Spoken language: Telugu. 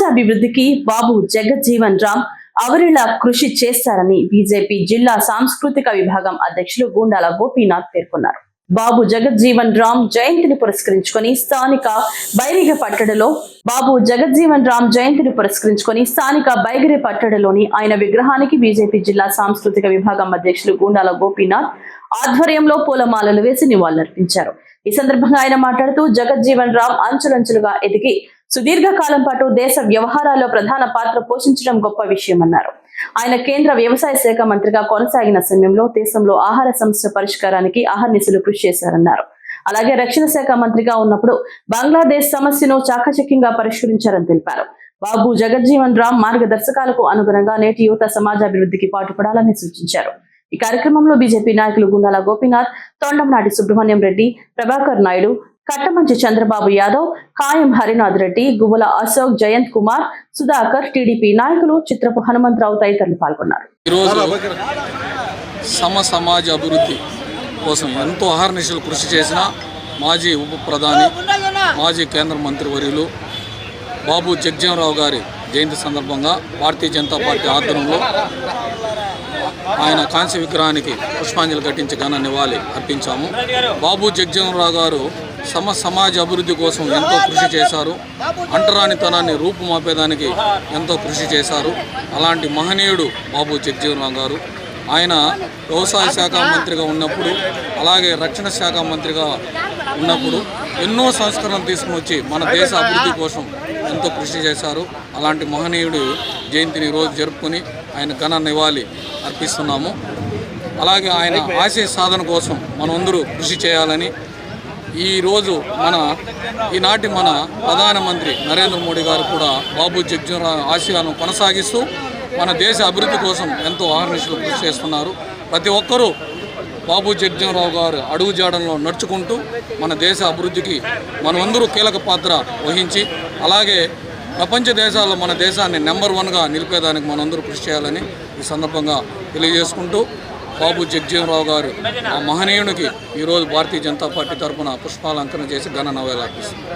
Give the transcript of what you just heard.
అభివృద్ధికి బాబు జగజ్జీవన్ రామ్ అవరిలా కృషి చేస్తారని బీజేపీ జిల్లా సాంస్కృతిక విభాగం అధ్యక్షులు గుండాల గోపీనాథ్ పేర్కొన్నారు. బాబు జగజ్జీవన్ రామ్ జయంతిని పురస్కరించుకొని స్థానిక బైగిరి పట్టణలోని ఆయన విగ్రహానికి బీజేపీ జిల్లా సాంస్కృతిక విభాగం అధ్యక్షులు గుండాల గోపీనాథ్ ఆధ్వర్యంలో పూలమాలలు వేసి నివాళులర్పించారు. ఈ సందర్భంగా ఆయన మాట్లాడుతూ జగజ్జీవన్ రామ్ అంచులంచులుగా ఎదిగి సుదీర్ఘకాలం పాటు దేశ వ్యవహారాల్లో ప్రధాన పాత్ర పోషించడం గొప్ప విషయమన్నారు. ఆయన కేంద్ర వ్యవసాయ శాఖ మంత్రిగా కొనసాగిన సమయంలో దేశంలో ఆహార సమస్య పరిష్కారానికి అహర్నిశలు కృషి చేశారన్నారు. అలాగే రక్షణ శాఖ మంత్రిగా ఉన్నప్పుడు బంగ్లాదేశ్ సమస్యను చాకచక్యంగా పరిష్కరించారని తెలిపారు. బాబు జగజ్జీవన్ రామ్ మార్గదర్శకాలకు అనుగుణంగా నేటి యువత సమాజాభివృద్ధికి పాటుపడాలని సూచించారు. ఈ కార్యక్రమంలో బీజేపీ నాయకులు గుండాల గోపీనాథ్, తొండంనాటి సుబ్రహ్మణ్యం రెడ్డి, ప్రభాకర్ నాయుడు, కట్టమంచి చంద్రబాబు యాదవ్, కాయం హరినాథ్ రెడ్డి, గువ్వల అశోక్, జయంత్ కుమార్, సుధాకర్, టీడీపీ నాయకులు, చిత్రపు హనుమంతరావు తదితరులు పాల్గొన్నారు. సమాజ అభివృద్ధి కోసం ఎంతో అహర్నిశలు కృషి చేసిన మాజీ ఉప ప్రధాని, మాజీ కేంద్ర మంత్రి వర్యులు బాబు జగజ్జీవన్ రామ్ గారి జయంతి సందర్భంగా భారతీయ జనతా పార్టీ ఆధ్వర్యంలో ఆయన కాంస్య విగ్రహానికి పుష్పాంజలి ఘటించి ఘన నివాళి అర్పించాము. బాబు జగజ్జీవన్ రామ్ గారు సమాజ అభివృద్ధి కోసం ఎంతో కృషి చేశారు. అంటరానితనాన్ని రూపుమాపేదానికి ఎంతో కృషి చేశారు. అలాంటి మహనీయుడు బాబు జగజ్జీవన్ రామ్ గారు. ఆయన వ్యవసాయ శాఖ మంత్రిగా ఉన్నప్పుడు, అలాగే రక్షణ శాఖ మంత్రిగా ఉన్నప్పుడు ఎన్నో సంస్కరణలు తీసుకుని వచ్చి మన దేశ అభివృద్ధి కోసం ఎంతో కృషి చేశారు. అలాంటి మహనీయుడు జయంతిని ఈరోజు జరుపుకొని ఆయన ఘన నివాళి అర్పిస్తున్నాము. అలాగే ఆయన ఆశయ సాధన కోసం మనందరూ కృషి చేయాలని ఈరోజు ఈనాటి మన ప్రధానమంత్రి నరేంద్ర మోడీ గారు కూడా బాబు జగజ్జీవన్ రామ్ ఆశయాలను కొనసాగిస్తూ మన దేశ అభివృద్ధి కోసం ఎంతో అహర్నిశలు కృషి చేస్తున్నారు. ప్రతి ఒక్కరూ బాబు జగజ్జీవన్ రామ్ గారు అడుగుజాడల్లో నడుచుకుంటూ మన దేశ అభివృద్ధికి మనమందరూ కీలక పాత్ర వహించి, అలాగే ప్రపంచ దేశాల్లో మన దేశాన్ని నెంబర్ 1గా నిలిపేదానికి మనందరూ కృషి చేయాలని ఈ సందర్భంగా తెలియజేసుకుంటూ, బాబు జగజ్జీవన్ రామ్ గారు ఆ మహనీయునికి ఈరోజు భారతీయ జనతా పార్టీ తరఫున పుష్పాలంకరణ చేసి ఘన నివాళులు అర్పిస్తున్నారు.